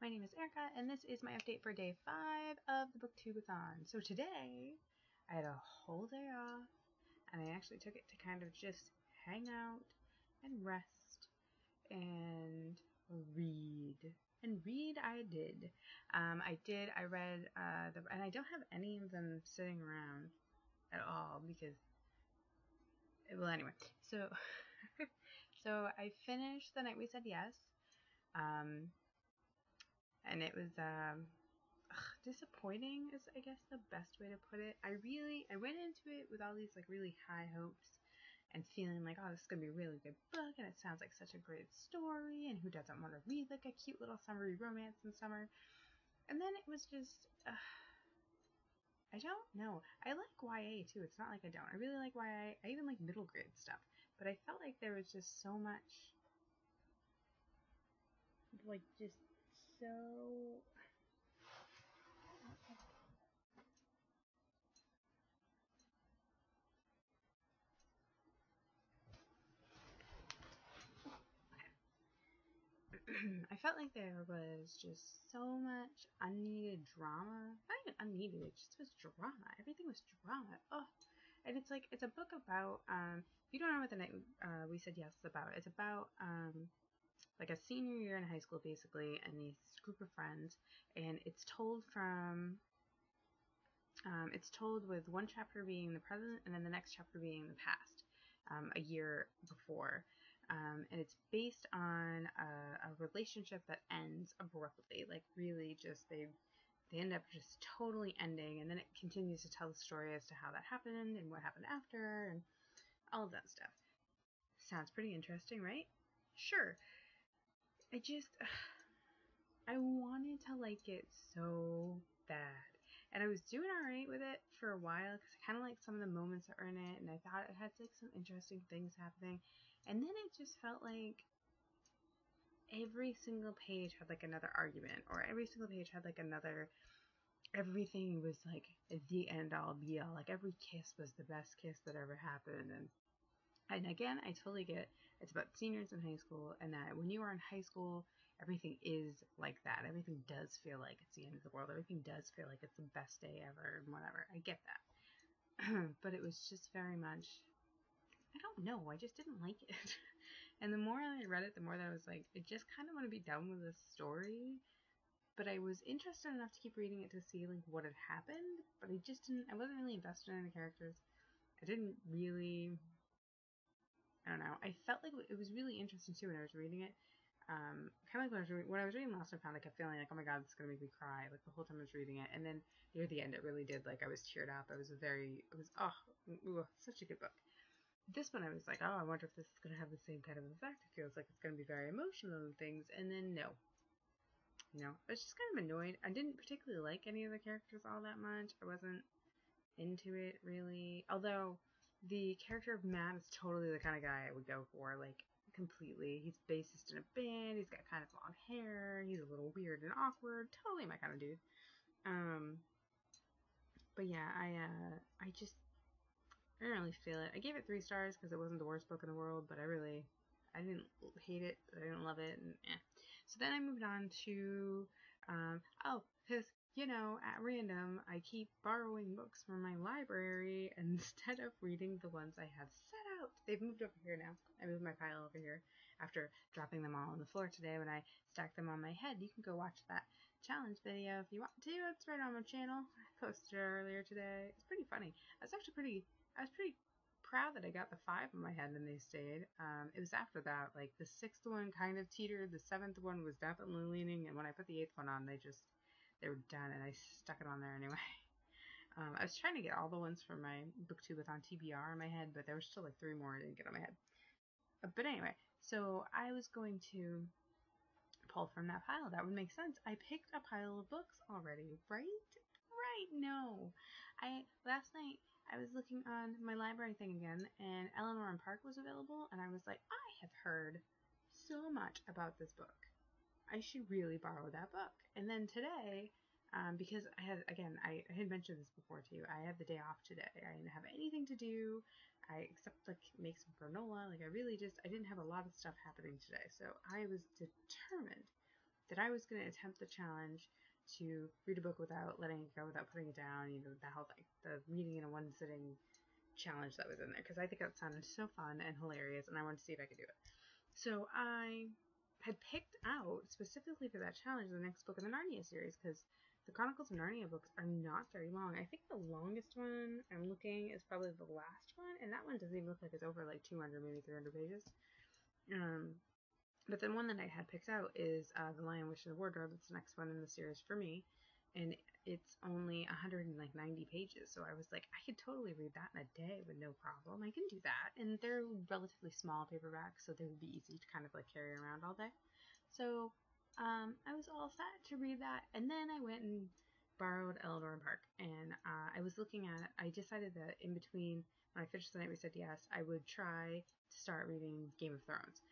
My name is Erica, and this is my update for day 5 of the BooksBooksBooks. So today, I had a whole day off, and I actually took it to kind of just hang out and rest and read. And read I did. I read, and I don't have any of them sitting around at all because, well, anyway. So, so I finished The Night We Said Yes. And it was disappointing is I guess the best way to put it. I went into it with all these like really high hopes and feeling like, oh, this is gonna be a really good book and it sounds like such a great story, and who doesn't want to read like a cute little summery romance in summer? And then it was just I don't know. I like YA too. It's not like I don't. I really like YA. I even like middle grade stuff. But I felt like there was just so much so I felt like there was just so much unneeded drama. Not even unneeded, it just was drama. Everything was drama. Oh, and it's like, it's a book about, if you don't know what The Night We Said Yes is about, it's about, like a senior year in high school, basically, and these group of friends, and it's told with one chapter being the present and then the next chapter being the past, a year before. And it's based on a relationship that ends abruptly, like really just they end up just totally ending, and then it continues to tell the story as to how that happened and what happened after and all of that stuff. Sounds pretty interesting, right? Sure. I wanted to like it so bad. And I was doing alright with it for a while because I kind of liked some of the moments that were in it, and I thought it had like some interesting things happening. And then it just felt like every single page had like another argument, or every single page had like another. Everything was like the end all be all. Like every kiss was the best kiss that ever happened, and again, I totally get it's about seniors in high school, and that when you are in high school, everything is like that. Everything does feel like it's the end of the world. Everything does feel like it's the best day ever and whatever. I get that. But it was just very much, I don't know, I just didn't like it. And the more I read it, the more that I was like, I just kind of want to be done with this story. But I was interested enough to keep reading it to see like what had happened, but I wasn't really invested in the characters. I didn't really, I don't know. I felt like it was really interesting too when I was reading it. Kind of like when I was reading Lost and Found, I kept feeling like, oh my god, this is gonna make me cry like the whole time I was reading it. And then near the end, it really did. Like I was teared up. Such a good book. This one, I was like, oh, I wonder if this is gonna have the same kind of effect. It feels like it's gonna be very emotional and things. And then no, I was just kind of annoyed. I didn't particularly like any of the characters all that much. I wasn't into it really. Although the character of Matt is totally the kind of guy I would go for, like completely. He's bassist in a band. He's got kind of long hair. He's a little weird and awkward. Totally my kind of dude. But yeah, I didn't really feel it. I gave it 3 stars because it wasn't the worst book in the world, but I didn't hate it, but I didn't love it, and So then I moved on to, because, at random, I keep borrowing books from my library instead of reading the ones I have set out. They've moved over here now. I moved my pile over here after dropping them all on the floor today when I stacked them on my head. You can go watch that challenge video if you want to. It's right on my channel. I posted it earlier today. It's pretty funny. I was pretty proud that I got the 5 on my head and they stayed. It was after that, like the 6th one kind of teetered, the 7th one was definitely leaning, and when I put the 8th one on, they were done, and I stuck it on there anyway. I was trying to get all the ones from my BookTube-a-thon TBR in my head, but there were still like 3 more I didn't get on my head. But anyway, so I was going to pull from that pile. That would make sense. I picked a pile of books already, right? Right, no. Last night, I was looking on my library thing again, and Eleanor and Park was available, and I was like, I have heard so much about this book. I should really borrow that book. And then today, because I had mentioned this before too, I have the day off today. I didn't have anything to do, except like make some granola. Like I didn't have a lot of stuff happening today. So I was determined that I was going to attempt the challenge to read a book without letting it go, without putting it down, the whole thing, the reading in a one sitting challenge that was in there, because I think that sounded so fun and hilarious, and I wanted to see if I could do it. So I had picked out specifically for that challenge the next book in the Narnia series, because the Chronicles of Narnia books are not very long. I think the longest one I'm looking is probably the last one, and that one doesn't even look like it's over like 200, maybe 300 pages. But the one that I had picked out is The Lion, Witch, and the Wardrobe. It's the next one in the series for me, and it's only 190 pages. So I was like, I could totally read that in a day with no problem. I can do that, and they're relatively small paperbacks, so they would be easy to kind of like carry around all day. So I was all set to read that, and then I went and borrowed Eleanor and Park, and I was looking at. I decided that in between when I finished The Night We Said Yes, I would try to start reading Game of Thrones,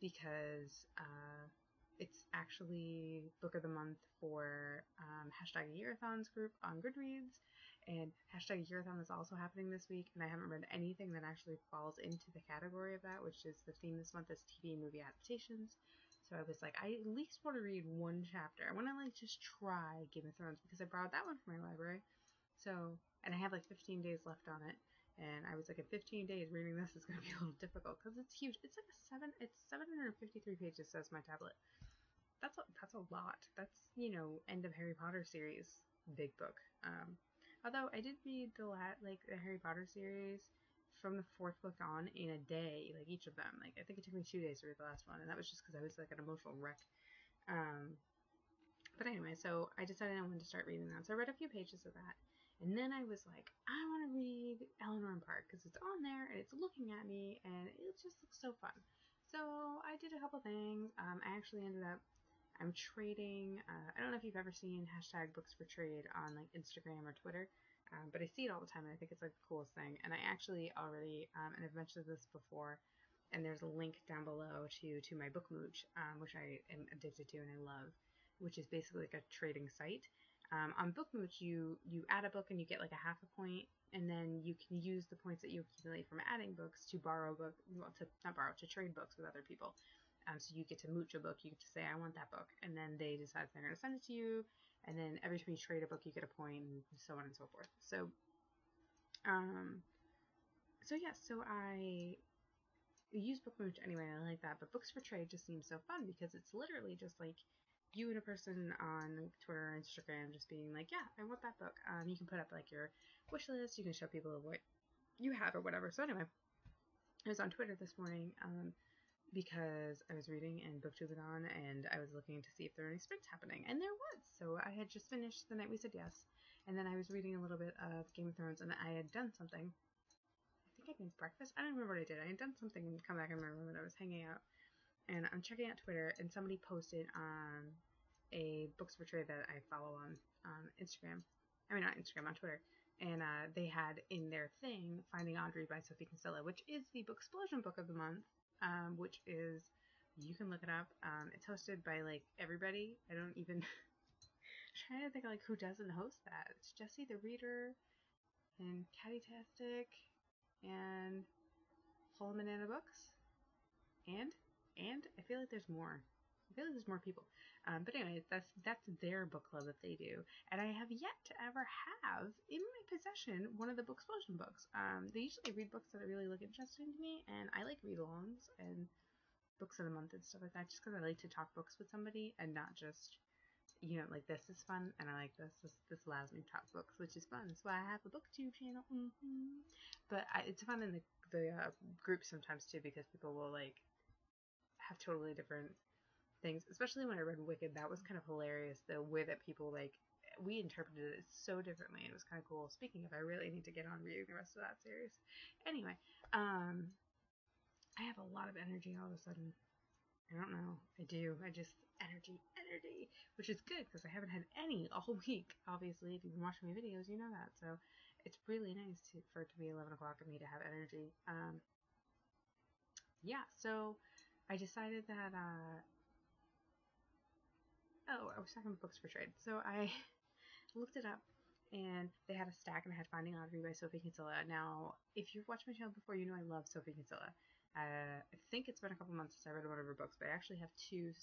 because it's actually book of the month for hashtag Yearathon's group on Goodreads, and hashtag Yearathon is also happening this week, and I haven't read anything that actually falls into the category of that, which is the theme this month is TV and movie adaptations. So I was like, I at least want to read one chapter. I want to like just try Game of Thrones, because I borrowed that one from my library. So, and I have like 15 days left on it. And I was like, in 15 days, reading this is going to be a little difficult, because it's huge. It's like it's 753 pages, says my tablet. That's a lot. That's, end of Harry Potter series, big book. Although I did read the Harry Potter series from the fourth book on in a day, like each of them. Like, I think it took me 2 days to read the last one, and that was just because I was like an emotional wreck. But anyway, so I decided I wanted to start reading that. So I read a few pages of that. And then I was like, I want to read Eleanor and Park, because it's on there and it's looking at me and it just looks so fun. So I did a couple things. I actually ended up, I'm trading, I don't know if you've ever seen hashtag books for trade on like Instagram or Twitter, but I see it all the time and I think it's like the coolest thing. And I actually already, and I've mentioned this before, and there's a link down below to my book mooch, which I am addicted to and I love, which is basically like a trading site. On BookMooch, you add a book and you get like a half a point, and then you can use the points that you accumulate from adding books to to trade books with other people. So you get to mooch a book, you get to say, I want that book, and then they decide if they're going to send it to you, and then every time you trade a book, you get a point, and so on and so forth. So, so I use BookMooch anyway, and I like that, but Books for Trade just seems so fun, because it's literally just like you and a person on Twitter or Instagram just being like, yeah, I want that book. You can put up like your wish list. You can show people what you have or whatever. So anyway, I was on Twitter this morning because I was reading and BookTube was on, and I was looking to see if there were any sprints happening, and there was. So I had just finished The Night We Said Yes, and then I was reading a little bit of Game of Thrones, and I had done something. I think I made breakfast. I don't remember what I did. I had done something and come back in my room, and I was hanging out. And I'm checking out Twitter, and somebody posted on a Books for Trade that I follow on Instagram. I mean, not Instagram, on Twitter. And they had in their thing Finding Audrey by Sophie Kinsella, which is the Booksplosion book of the month, which is, you can look it up. It's hosted by like everybody. I don't even trying to think like who doesn't host that. It's Jessie the Reader and Catty-tastic and Full Banana Books and I feel like there's more. I feel like there's more people. But anyway, that's their book club that they do. And I have yet to ever have in my possession one of the Booksplosion books. They usually read books that really look interesting to me, and I like read-alongs and books of the month and stuff like that, just because I like to talk books with somebody and not just, like, this is fun and I like this. This allows me to talk books, which is fun. That's why I have a BookTube channel. But it's fun in the group sometimes too, because people will like have totally different things, especially when I read Wicked. That was kind of hilarious, the way that people we interpreted it so differently. It was kind of cool. Speaking of, I really need to get on reading the rest of that series. Anyway, I have a lot of energy all of a sudden. I don't know. I do. I just energy, which is good because I haven't had any all week. Obviously, if you've been watching my videos, you know that. So it's really nice for it to be 11 o'clock and me to have energy. Yeah. So I decided that, I was talking about Books for Trade. So I looked it up, and they had a stack, and I had Finding Audrey by Sophie Kinsella. Now, if you've watched my channel before, you know I love Sophie Kinsella. I think it's been a couple months since I read one of her books, but I actually have two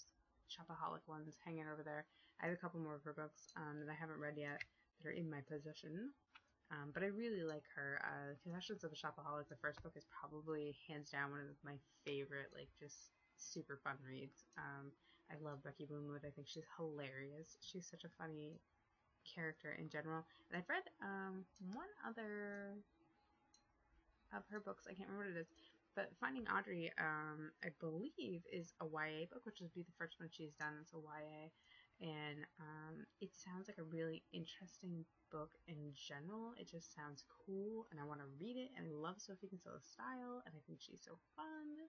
shopaholic ones hanging over there. I have a couple more of her books that I haven't read yet that are in my possession. But I really like her. Confessions of a Shopaholic, the first book, is probably hands down one of my favorite, like, just super fun reads. I love Becky Bloomwood. I think she's hilarious. She's such a funny character in general. And I've read one other of her books. I can't remember what it is. But Finding Audrey, I believe, is a YA book, which would be the first one she's done. It's a YA. And it sounds like a really interesting book in general. It just sounds cool, and I want to read it. And I love Sophie Kinsella's style, and I think she's so fun.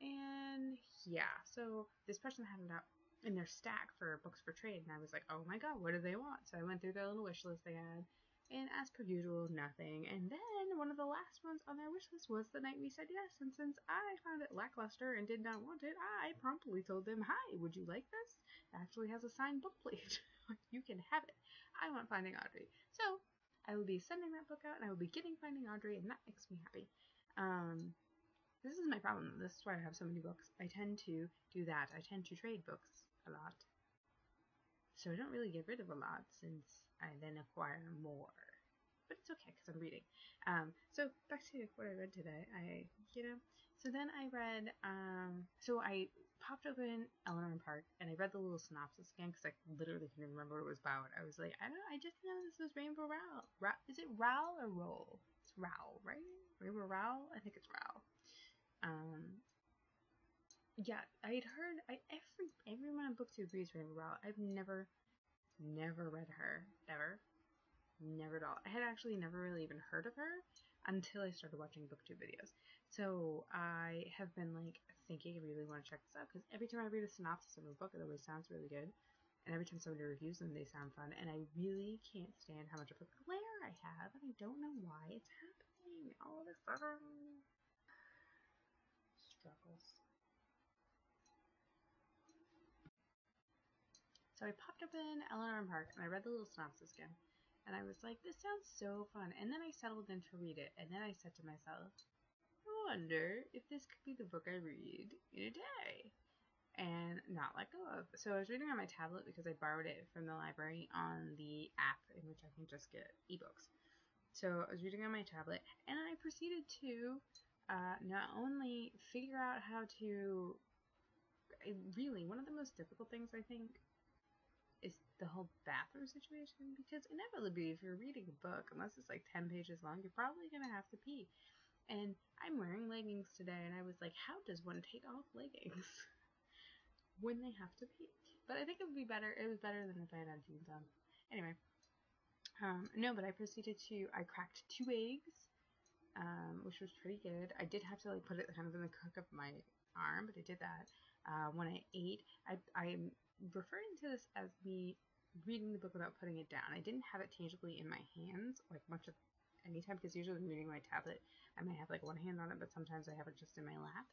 And yeah, so this person had it out in their stack for books for trade, and I was like, oh my god, what do they want? So I went through their little wish list they had, and as per usual, nothing. And then one of the last ones on their wish list was The Night We Said Yes, and since I found it lackluster and did not want it, I promptly told them, hi, would you like this? It actually has a signed book plate. You can have it. I want Finding Audrey. So I will be sending that book out, and I will be getting Finding Audrey, and that makes me happy. This is my problem. This is why I have so many books. I tend to do that. I tend to trade books a lot. So I don't really get rid of a lot since I then acquire more. But it's okay because I'm reading. So back to what I read today. So then I read, so I popped open Eleanor and Park, and I read the little synopsis again because I literally couldn't remember what it was about. I was like, I just know this was Rainbow Rowell. Is it Rowell or Roll? It's Rowell, right? Rainbow Rowell? I think it's Rowell. Yeah, I'd heard, everyone on BookTube agrees Rainbow Rowell. I've never read her, ever. Never at all. I had actually never really even heard of her until I started watching BookTube videos. So I have been like thinking I really want to check this out because every time I read a synopsis of a book, it always sounds really good. And every time somebody reviews them, they sound fun. And I really can't stand how much of a glare I have, and I don't know why it's happening all of a sudden. Struggles. So I popped open Eleanor and Park, and I read the little synopsis again. And I was like, this sounds so fun. And then I settled in to read it. And then I said to myself, I wonder if this could be the book I read in a day. And not let go of. So I was reading on my tablet because I borrowed it from the library on the app in which I can just get ebooks. So I was reading on my tablet. And I proceeded to not only figure out how to... Really, one of the most difficult things, I think, is the whole bathroom situation, because inevitably if you're reading a book, unless it's like 10 pages long, you're probably gonna have to pee. And I'm wearing leggings today, and I was like, how does one take off leggings when they have to pee? But I think it would be better. It was better than if I had jeans on. Anyway, no, but I cracked 2 eggs, which was pretty good. I did have to like put it kind of in the crook of my arm, but I did that. When I ate, I'm referring to this as me reading the book without putting it down. I didn't have it tangibly in my hands like much of any time, because usually when reading my tablet, I might have like one hand on it, but sometimes I have it just in my lap.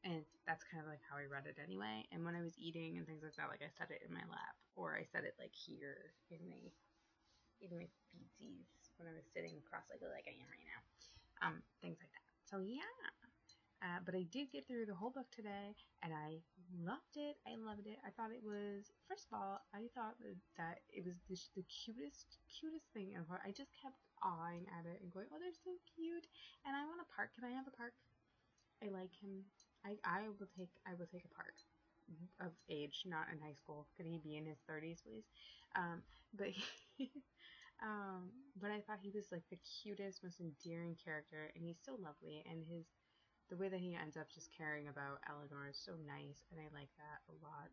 And that's kind of like how I read it anyway. And when I was eating and things like that, like I set it in my lap, or I set it like here in my feetsies when I was sitting cross-legged like I am right now. Things like that. So yeah. But I did get through the whole book today, and I loved it. I loved it. I thought it was, first of all, I thought that it was the cutest thing ever. I just kept eyeing at it and going, oh, they're so cute, and I want a Park. Can I have a Park? I like him. I will take a Park of age, not in high school. Could he be in his 30s, please? But but I thought he was like the cutest, most endearing character, and he's so lovely, and the way that he ends up just caring about Eleanor is so nice, and I like that a lot.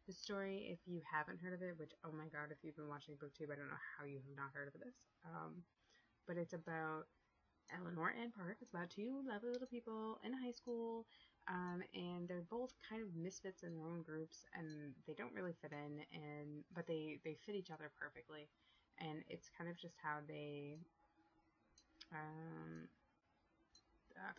The story, if you haven't heard of it, which, oh my god, if you've been watching BookTube, I don't know how you have not heard of this, but it's about Eleanor and Park. It's about 2 lovely little people in high school, and they're both kind of misfits in their own groups, and they don't really fit in, but they fit each other perfectly, and it's kind of just how they...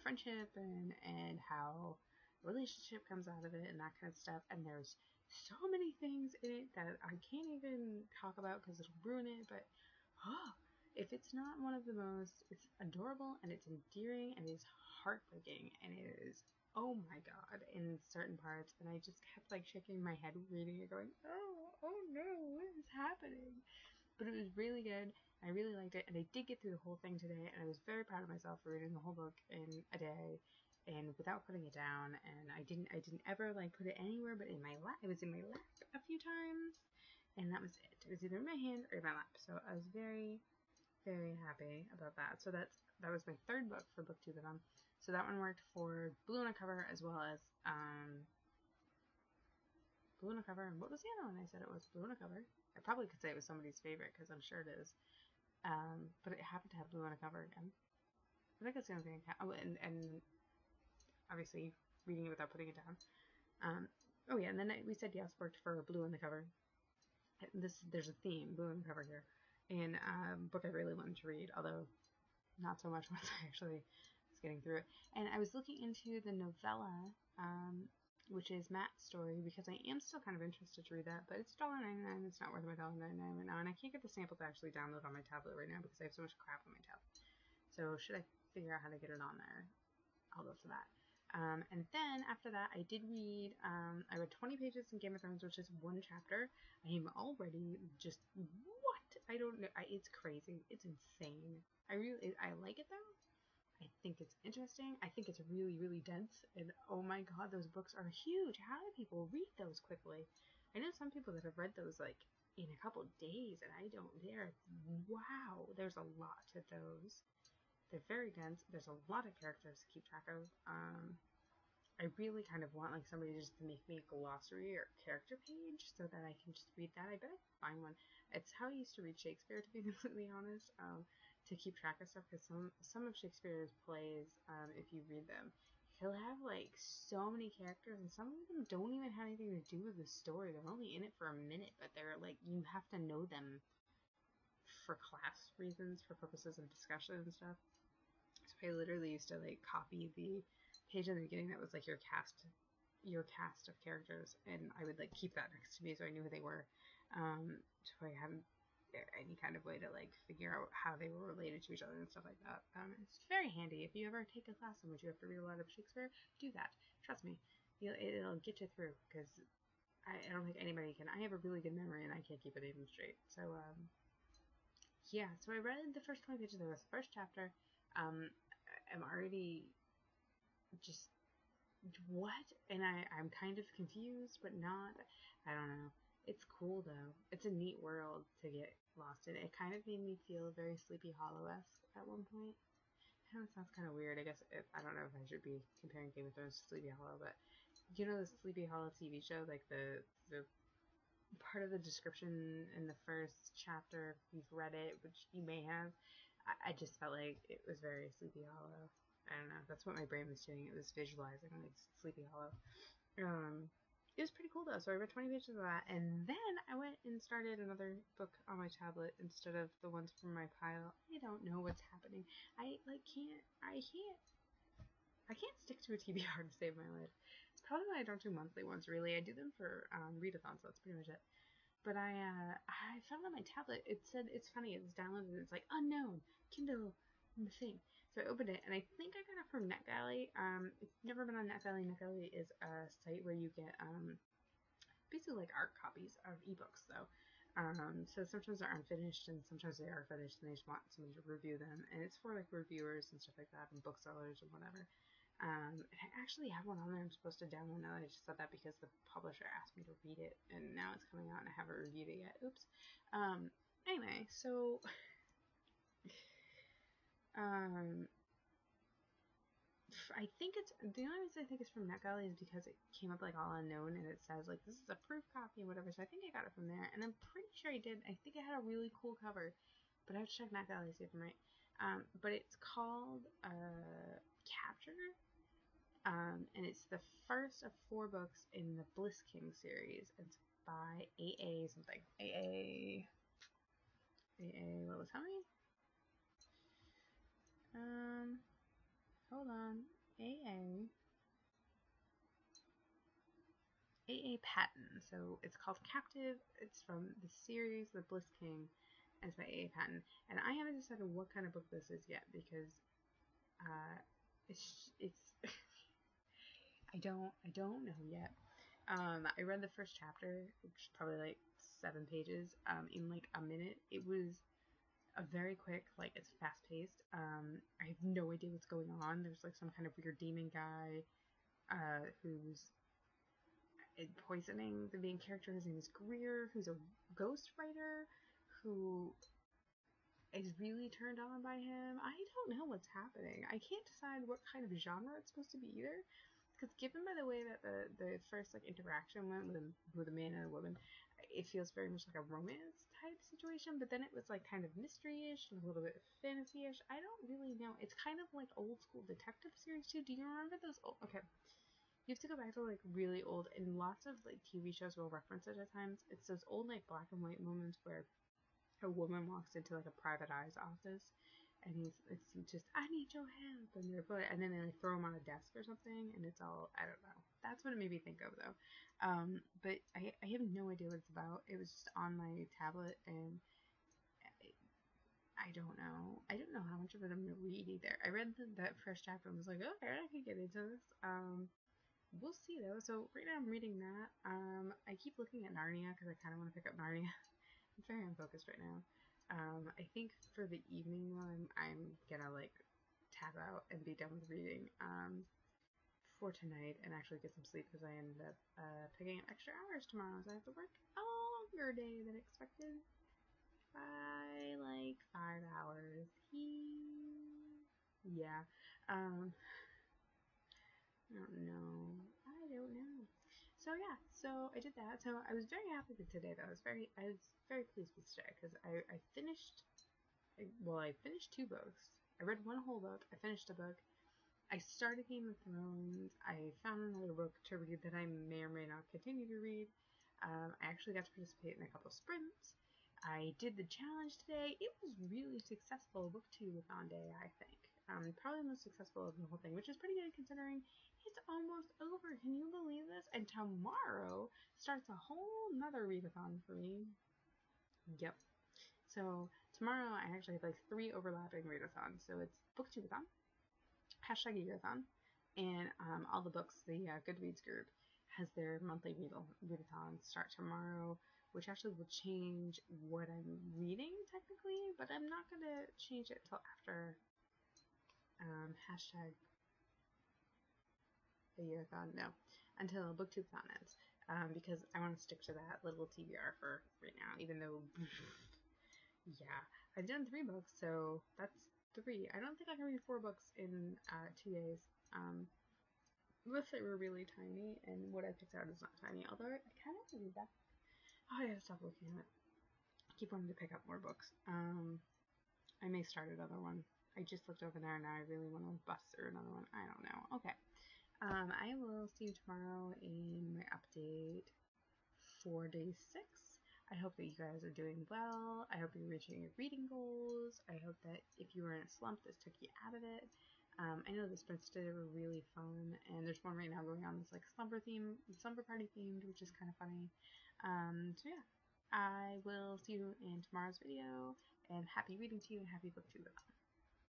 friendship and how relationship comes out of it and that kind of stuff. And there's so many things in it that I can't even talk about because it'll ruin it. But if it's not one of the most, it's adorable and it's endearing and it's heartbreaking and it is oh my god, in certain parts, and I just kept like shaking my head reading it, going, oh no, what is happening? But it was really good. I really liked it, and I did get through the whole thing today, and I was very proud of myself for reading the whole book in a day, and without putting it down. And I didn't ever like put it anywhere but in my lap. It was in my lap a few times, and that was it. It was either in my hand or in my lap. So I was very, very happy about that. So that was my third book for BookTube. So that one worked for Blue on a Cover as well as Blue on a Cover. And what was the other one I said it was? Blue on a Cover. I probably could say it was somebody's favorite because I'm sure it is. But it happened to have Blue on a Cover again. I think that's the only thing I can. Oh, and obviously reading it without putting it down. Oh yeah, and then we said yes worked for Blue on the Cover. There's a theme, Blue on the Cover here, in a book I really wanted to read, although not so much once I actually was getting through it. And I was looking into the novella, which is Matt's story, because I am still kind of interested to read that, but it's $1.99. It's not worth my $1.99 right now, and I can't get the sample to actually download on my tablet right now because I have so much crap on my tablet. So should I figure out how to get it on there, I'll go for that. And then after that, I did read, I read 20 pages in Game of Thrones, which is one chapter. I am already just, what? I don't know. It's crazy. It's insane. I like it though. I think it's interesting. I think it's really, really dense. And oh my god, those books are huge. How do people read those quickly? I know some people that have read those like in a couple of days, and I don't dare. Wow, there's a lot to those. They're very dense. There's a lot of characters to keep track of. I really kind of want like somebody just to make me a glossary or character page so that I can just read that. I bet I can find one. It's how I used to read Shakespeare, to be completely honest, to keep track of stuff, because some of Shakespeare's plays, if you read them, he'll have like so many characters, and some of them don't even have anything to do with the story. They're only in it for a minute, but they're like, you have to know them for class reasons, for purposes of discussion and stuff. So I literally used to like copy the page in the beginning that was like your cast of characters, and I would like keep that next to me so I knew who they were. So I had any kind of way to like figure out how they were related to each other and stuff like that. It's very handy if you ever take a class in which you have to read a lot of Shakespeare. Do that. Trust me, it'll get you through, because I don't think anybody can. I have a really good memory and I can't keep it even straight. So yeah. So I read the first 20 pages. There was the first chapter. I'm already just, what? And I'm kind of confused, but not. I don't know. It's cool though. It's a neat world to get lost in. It kind of made me feel very Sleepy Hollow-esque at one point. I know it sounds kind of weird. I guess I don't know if I should be comparing Game of Thrones to Sleepy Hollow, but you know the Sleepy Hollow TV show, like the part of the description in the first chapter, if you've read it, which you may have, I just felt like it was very Sleepy Hollow. I don't know. That's what my brain was doing. It was visualizing like Sleepy Hollow. It was pretty cool though. So I read 20 pages of that, and then I went and started another book on my tablet instead of the ones from my pile. I don't know what's happening. I can't stick to a TBR to save my life. It's probably why I don't do monthly ones. Really, I do them for readathon, so that's pretty much it. But I found on my tablet, it said, it's funny, it's downloaded, it's like, unknown, Kindle, thing. So I opened it, and I think I got it from NetGalley. If you've never been on NetGalley, NetGalley is a site where you get, basically like art copies of ebooks, though. So sometimes they're unfinished, and sometimes they are finished, and they just want somebody to review them. And it's for like reviewers and stuff like that, and booksellers and whatever. And I actually have one on there I'm supposed to download now. I just said that because the publisher asked me to read it, and now it's coming out and I haven't reviewed it yet. Oops. Anyway, so I think it's, the only reason I think it's from NetGalley is because it came up like all unknown, and it says like this is a proof copy and whatever. So I think I got it from there, and I'm pretty sure I did. I think it had a really cool cover, but I have to check NetGalley to see if I'm right. But it's called Capture. And it's the first of 4 books in the Bliss King series. It's by A.A. something. A.A. What was, how many? Hold on. A.A. Patton. So it's called Captive. It's from the series The Bliss King, and it's by A.A. Patton. And I haven't decided what kind of book this is yet, because it's I don't know yet. I read the first chapter, which is probably like 7 pages, in like a minute. It was a very quick, like it's fast paced. I have no idea what's going on. There's like some kind of weird demon guy, who's poisoning the main character. His name is Greer, who's a ghost writer, who is really turned on by him. I don't know what's happening. I can't decide what kind of genre it's supposed to be either. Because given by the way that the first like interaction went with a man and a woman, it feels very much like a romance type situation. But then it was like kind of mystery-ish and a little bit fantasy-ish. I don't really know. It's kind of like old school detective series too. Do you remember those old? Okay, you have to go back to like really old, and lots of like TV shows will reference it at times. It's those old like black and white moments where a woman walks into like a private eye's office, and it's just, I need your help, and then they like throw him on a desk or something, and it's all, I don't know. That's what it made me think of though. But I have no idea what it's about. It was just on my tablet, and I don't know. I don't know how much of it I'm gonna read either. I read that first chapter and was like, okay, I can get into this. We'll see though. So right now I'm reading that. I keep looking at Narnia because I kind of want to pick up Narnia. I'm very unfocused right now. I think for the evening one, I'm gonna like tap out and be done with reading for tonight and actually get some sleep because I ended up picking up extra hours tomorrow, so I have to work a longer day than expected by like 5 hours. Yeah. Um, I don't know. I don't know. So yeah, so I did that. So I was very happy with today though. I was very pleased with today because I finished, well, I finished 2 books. I read one whole book. I finished a book. I started Game of Thrones. I found another book to read that I may or may not continue to read. I actually got to participate in a couple sprints. I did the challenge today. It was really successful. Book 2 with on day, I think. Probably the most successful of the whole thing, which is pretty good considering it's almost over. Can you believe this? And tomorrow starts a whole nother readathon for me. Yep. So tomorrow I actually have like 3 overlapping readathons. So it's booktubeathon, hashtag yearathon, and all the books. The Goodreads group has their monthly readathon start tomorrow, which actually will change what I'm reading technically, but I'm not gonna change it till after hashtag the yearathon. No, until booktubeathon ends. Because I want to stick to that little TBR for right now, even though, yeah, I've done 3 books, so that's 3. I don't think I can read 4 books in 2 days. Unless they were really tiny, and what I picked out is not tiny, although I kind of want to read that. Oh, I gotta stop looking at it. I keep wanting to pick up more books. I may start another one. I just looked over there and now I really want to bust through another one. I don't know. Okay. I will see you tomorrow in my update for day 6. I hope that you guys are doing well. I hope you're reaching your reading goals. I hope that if you were in a slump, this took you out of it. I know the sprints today were really fun, and there's one right now going on that's like slumber party themed, which is kind of funny. So yeah, I will see you in tomorrow's video, and happy reading to you and happy booktube.